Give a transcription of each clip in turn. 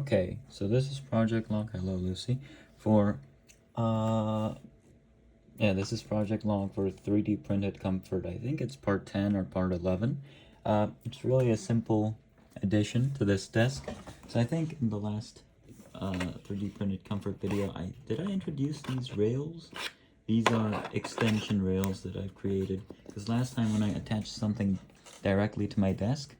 Okay, so this is Project Log. Hello, Lucy. This is Project Log for 3D Printed Comfort. I think it's part 10 or part 11. It's really a simple addition to this desk. So I think in the last 3D Printed Comfort video, did I introduce these rails? These are extension rails that I've created. Because last time when I attached something directly to my desk,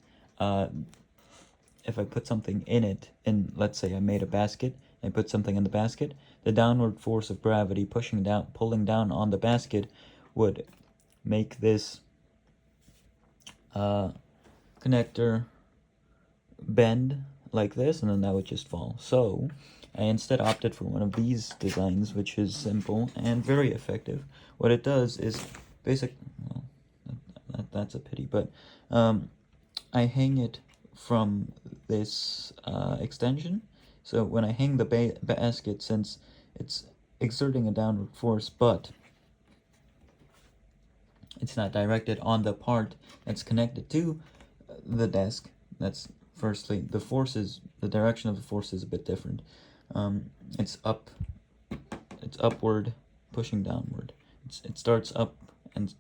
if I put something in it, and let's say I made a basket, I put something in the basket, the downward force of gravity pulling down on the basket would make this connector bend like this, and then that would just fall. So I instead opted for one of these designs, which is simple and very effective. What it does is that's a pity, but I hang it from this extension. So when I hang the basket, since it's exerting a downward force, but it's not directed on the part that's connected to the desk, that's firstly, the direction of the force is a bit different. It's upward, pushing downward. It starts up, and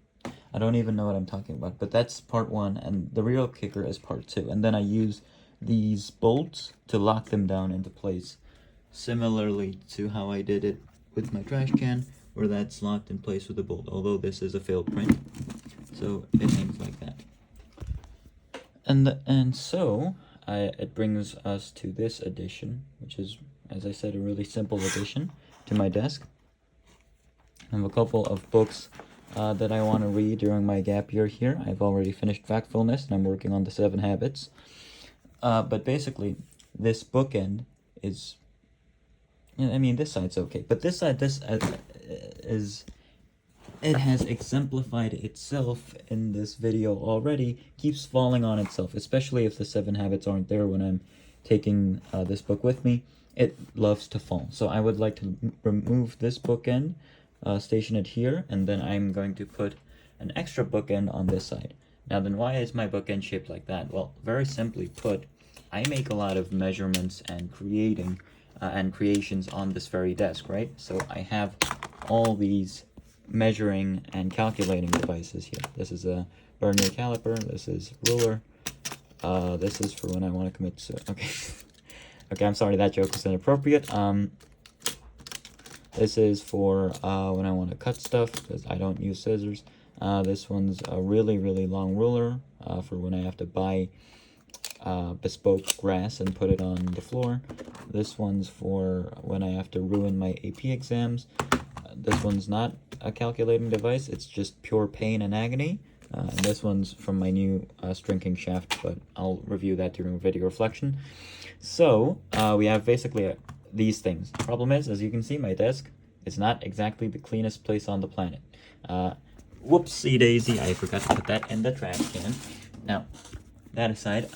I don't even know what I'm talking about, but that's part 1, and the real kicker is part 2. And then I use these bolts to lock them down into place, similarly to how I did it with my trash can, where that's locked in place with a bolt, although this is a failed print. So it hangs like that. And so it brings us to this addition, which is, as I said, a really simple addition to my desk. I have a couple of books that I want to read during my gap year here. I've already finished Factfulness, and I'm working on the 7 Habits. But basically, this bookend is, I mean, this side's okay, but this side, it has exemplified itself in this video already, keeps falling on itself, especially if the 7 Habits aren't there when I'm taking this book with me. It loves to fall. So I would like to remove this bookend, station it here, and then I'm going to put an extra bookend on this side. Now then, why is my bookend shaped like that? Well, very simply put, I make a lot of measurements and creations on this very desk, right? So I have all these measuring and calculating devices here. This is a vernier caliper, this is ruler, this is for when I want to commit to, okay. Okay, I'm sorry, that joke was inappropriate. This is for when I want to cut stuff, because I don't use scissors. This one's a really, really long ruler for when I have to buy bespoke grass and put it on the floor. This one's for when I have to ruin my AP exams. This one's not a calculating device, it's just pure pain and agony. And this one's from my new strinking shaft, but I'll review that during video reflection. So we have basically these things. The problem is, as you can see, my desk is not exactly the cleanest place on the planet. Whoopsie daisy, I forgot to put that in the trash can. Now, that aside,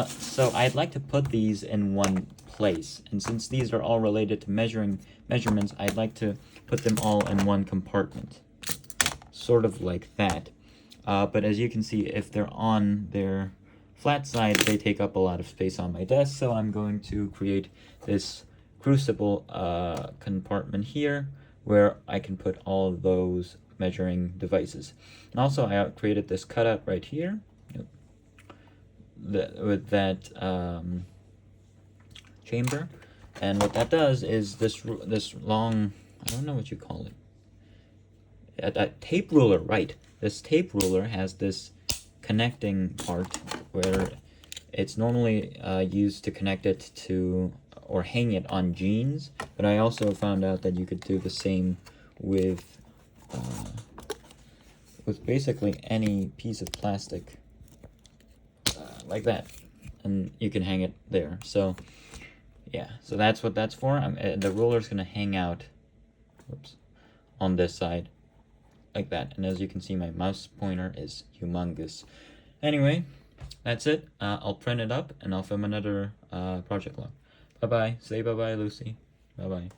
so I'd like to put these in one place, and since these are all related to measurements, I'd like to put them all in one compartment, sort of like that. But as you can see, if they're on their flat side, they take up a lot of space on my desk, so I'm going to create this crucible compartment here, where I can put all of those measuring devices. And also, I created this cutout right here, with that chamber, and what that does is this long, I don't know what you call it, a tape ruler, right? This tape ruler has this connecting part where it's normally used to connect it to or hang it on jeans, but I also found out that you could do the same with basically any piece of plastic, like that, and you can hang it there. So yeah, so that's what that's for. The ruler's gonna hang out, on this side, like that. And as you can see, my mouse pointer is humongous. Anyway, that's it. I'll print it up and I'll film another project log. Bye bye. Say bye bye, Lucy. Bye bye.